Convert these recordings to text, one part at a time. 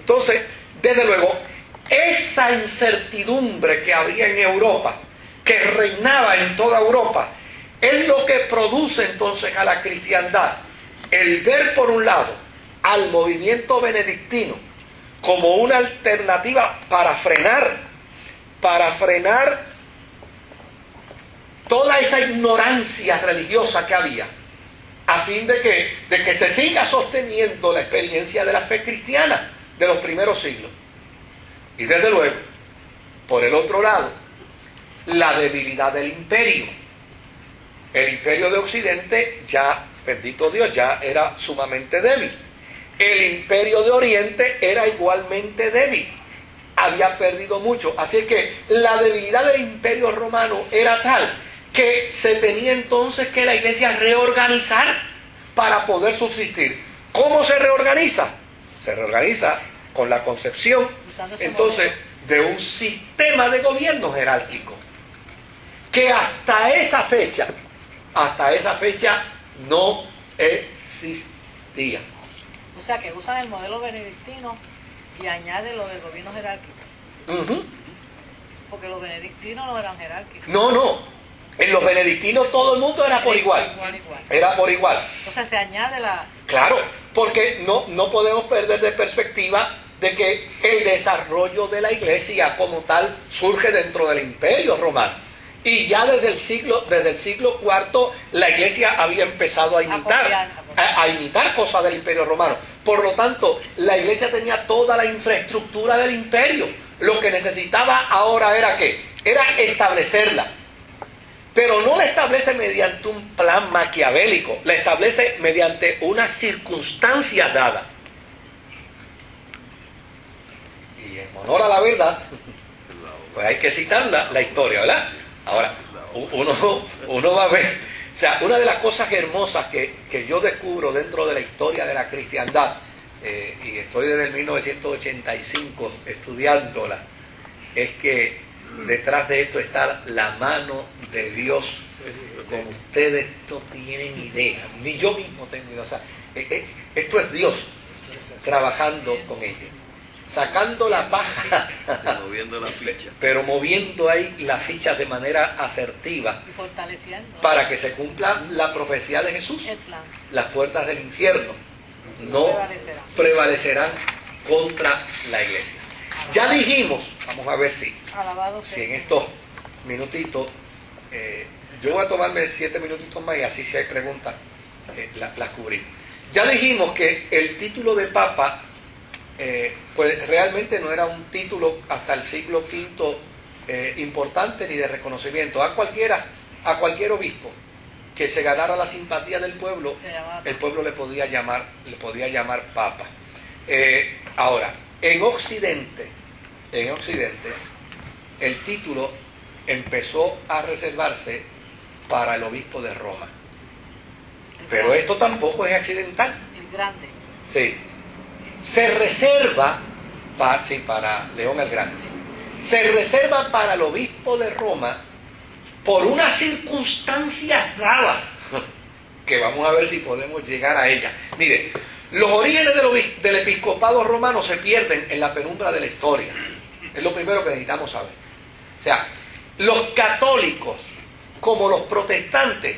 Entonces, desde luego, esa incertidumbre que había en Europa, que reinaba en toda Europa, es lo que produce entonces a la cristiandad el ver por un lado al movimiento benedictino como una alternativa para frenar toda esa ignorancia religiosa que había, a fin de que se siga sosteniendo la experiencia de la fe cristiana de los primeros siglos. Y desde luego, por el otro lado, la debilidad del imperio. El imperio de Occidente ya, bendito Dios, ya era sumamente débil. El imperio de Oriente era igualmente débil. Había perdido mucho. Así que la debilidad del imperio romano era tal que se tenía entonces que la iglesia reorganizar para poder subsistir. ¿Cómo se reorganiza? Se reorganiza con la concepción, entonces, de un sistema de gobierno jerárquico que hasta esa fecha no existía. O sea, que usan el modelo benedictino y añaden lo del gobierno jerárquico. Porque los benedictinos no eran jerárquicos. No. En los benedictinos todo el mundo era por igual. Era por igual. Entonces se añade la... Claro, porque no podemos perder de perspectiva de que el desarrollo de la iglesia como tal surge dentro del imperio romano. Y ya desde el siglo IV la iglesia había empezado a imitar cosas del imperio romano. Por lo tanto, la iglesia tenía toda la infraestructura del imperio. Lo que necesitaba ahora era ¿qué? Era establecerla. Pero no la establece mediante un plan maquiavélico, la establece mediante una circunstancia dada. Y en honor a la verdad, pues hay que citar la historia, ¿verdad? Ahora, uno va a ver, o sea, una de las cosas hermosas que yo descubro dentro de la historia de la cristiandad, y estoy desde el 1985 estudiándola, es que detrás de esto está la mano de Dios, como ustedes no tienen idea, ni yo mismo tengo idea. O sea, esto es Dios trabajando con ellos, sacando la paja, moviendo la ficha, pero moviendo ahí las fichas de manera asertiva y fortaleciendo para que se cumpla la profecía de Jesús. el plan. Las puertas del infierno no prevalecerán contra la iglesia. Ya dijimos, vamos a ver si en estos minutitos, yo voy a tomarme 7 minutitos más y así si hay preguntas, las cubrimos. Ya dijimos que el título de Papa, pues realmente no era un título hasta el siglo V importante ni de reconocimiento. A cualquier obispo que se ganara la simpatía del pueblo, el pueblo le podía llamar Papa. Ahora, en Occidente, el título empezó a reservarse para el obispo de Roma. Pero esto tampoco es accidental. El grande. Sí. Se reserva, para León el Grande, se reserva para el obispo de Roma por unas circunstancias dadas, que vamos a ver si podemos llegar a ellas. Mire, los orígenes del episcopado romano se pierden en la penumbra de la historia. Es lo primero que necesitamos saber. O sea, los católicos, como los protestantes,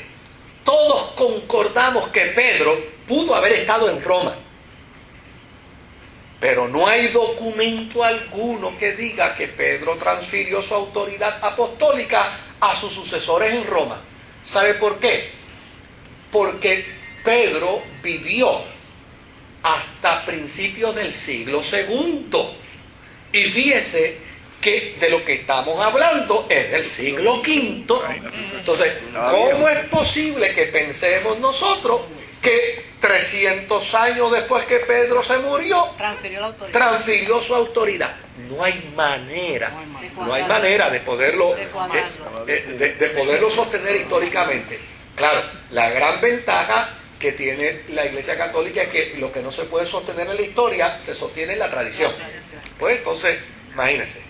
todos concordamos que Pedro pudo haber estado en Roma. Pero no hay documento alguno que diga que Pedro transfirió su autoridad apostólica a sus sucesores en Roma. ¿Sabe por qué? Porque Pedro vivió hasta principios del siglo II. Y fíjese que de lo que estamos hablando es del siglo V. Entonces, ¿cómo es posible que pensemos nosotros que 300 años después que Pedro se murió, transfirió su autoridad? No hay manera de poderlo sostener históricamente. Claro, la gran ventaja que tiene la Iglesia Católica es que lo que no se puede sostener en la historia se sostiene en la tradición. Pues entonces, imagínense,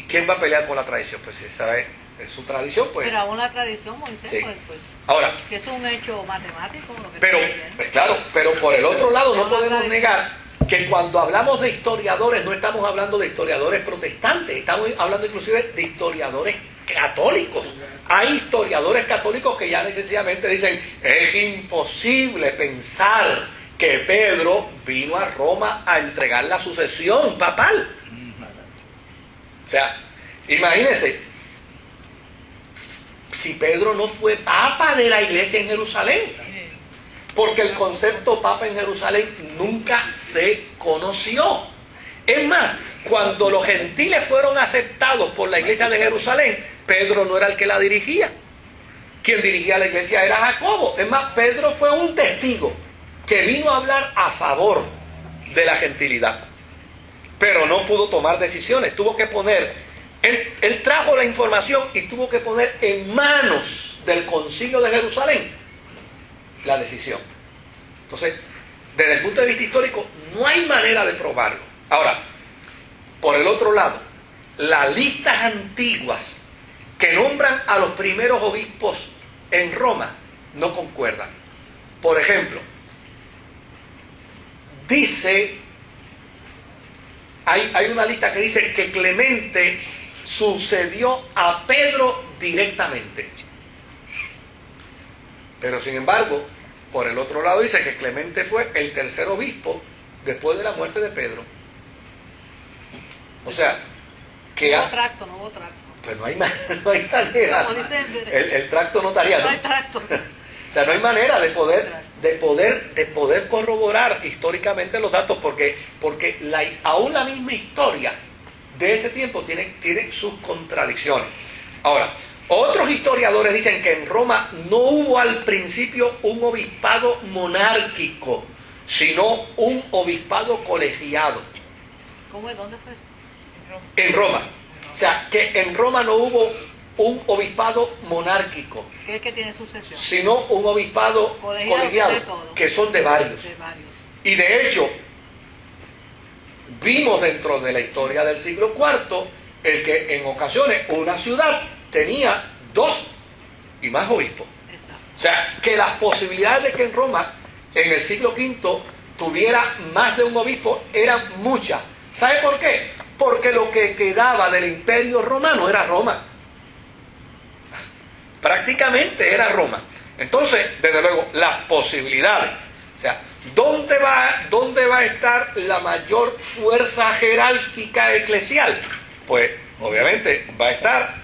¿quién va a pelear con la tradición? Pues si esa es su tradición, pues... Pero aún la tradición, Moisés, sí. pues Ahora, que es un hecho matemático. Lo que pero, pues claro, pero por el otro lado no podemos negar que cuando hablamos de historiadores no estamos hablando de historiadores protestantes, estamos hablando inclusive de historiadores católicos. Hay historiadores católicos que ya sencillamente dicen, es imposible pensar que Pedro vino a Roma a entregar la sucesión papal. O sea, imagínense, si Pedro no fue papa de la iglesia en Jerusalén, porque el concepto papa en Jerusalén nunca se conoció. Es más, cuando los gentiles fueron aceptados por la iglesia de Jerusalén, Pedro no era el que la dirigía. Quien dirigía la iglesia era Jacobo. Es más, Pedro fue un testigo que vino a hablar a favor de la gentilidad, pero no pudo tomar decisiones. Tuvo que poner, él trajo la información y tuvo que poner en manos del concilio de Jerusalén la decisión. Entonces, desde el punto de vista histórico, no hay manera de probarlo. Ahora, por el otro lado, las listas antiguas que nombran a los primeros obispos en Roma no concuerdan. Por ejemplo, dice, hay una lista que dice que Clemente sucedió a Pedro directamente. Pero sin embargo, por el otro lado dice que Clemente fue el tercer obispo después de la muerte de Pedro. O sea, que no hubo tracto, no hubo tracto. Pues no hay manera. El tracto notarial. No hay tracto. O sea, no hay manera de poder corroborar históricamente los datos, porque aún la misma historia de ese tiempo tiene sus contradicciones. Ahora, otros historiadores dicen que en Roma no hubo al principio un obispado monárquico, sino un obispado colegiado. ¿Cómo es? ¿Dónde fue? En Roma. O sea, que en Roma no hubo un obispado monárquico, ¿Qué es que tiene sucesión? Sino un obispado colegiado, que son de varios. Y de hecho, vimos dentro de la historia del siglo IV el que en ocasiones una ciudad tenía 2 y más obispos. Exacto. O sea, que las posibilidades de que en Roma, en el siglo V, tuviera más de un obispo eran muchas. ¿Sabe por qué? Porque lo que quedaba del Imperio Romano era Roma. Prácticamente era Roma. Entonces, desde luego, las posibilidades. O sea, ¿dónde va a estar la mayor fuerza jerárquica eclesial? Pues, obviamente, va a estar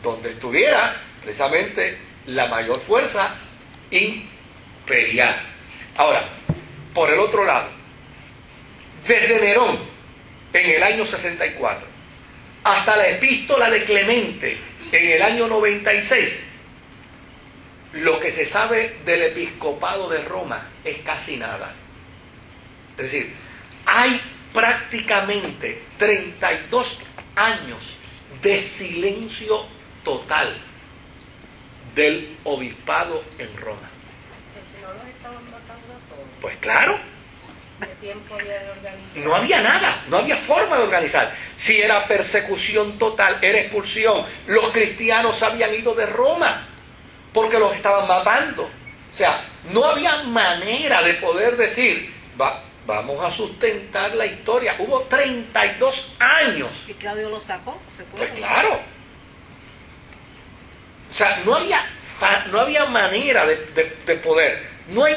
donde estuviera precisamente la mayor fuerza imperial. Ahora, por el otro lado, desde Nerón, en el año 64, hasta la epístola de Clemente, en el año 96, lo que se sabe del episcopado de Roma es casi nada. Es decir, hay prácticamente 32 años de silencio total del obispado en Roma. Si no los estaban matando a todos. Pues claro. ¿Qué tiempo había de organizar? No había nada, no había forma de organizar. Si era persecución total, era expulsión. Los cristianos habían ido de Roma porque los estaban matando. O sea, no había manera de poder decir, vamos a sustentar la historia. Hubo 32 años. ¿Y Claudio lo sacó? ¿Se puede? Pues claro. O sea, no había manera de poder. No hay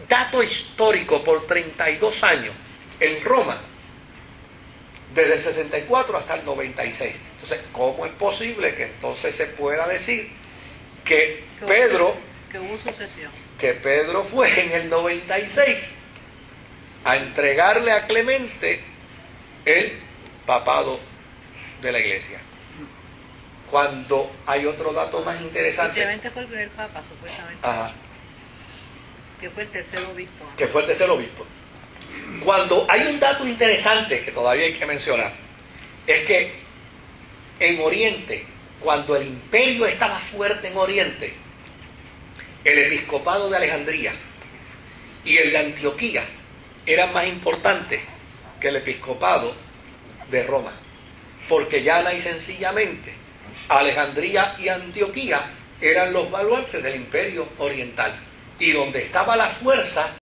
dato histórico por 32 años en Roma, desde el 64 hasta el 96. Entonces, ¿cómo es posible que entonces se pueda decir que Pedro, que hubo sucesión, que Pedro fue en el 96 a entregarle a Clemente el papado de la iglesia? Cuando hay otro dato más interesante. Clemente fue el primer papa, supuestamente. Ajá. Que fue el tercer obispo. Que fue el tercer obispo. Cuando hay un dato interesante que todavía hay que mencionar, es que en Oriente, cuando el imperio estaba fuerte en Oriente, el episcopado de Alejandría y el de Antioquía eran más importantes que el episcopado de Roma, porque llana y sencillamente Alejandría y Antioquía eran los baluartes del imperio oriental, y donde estaba la fuerza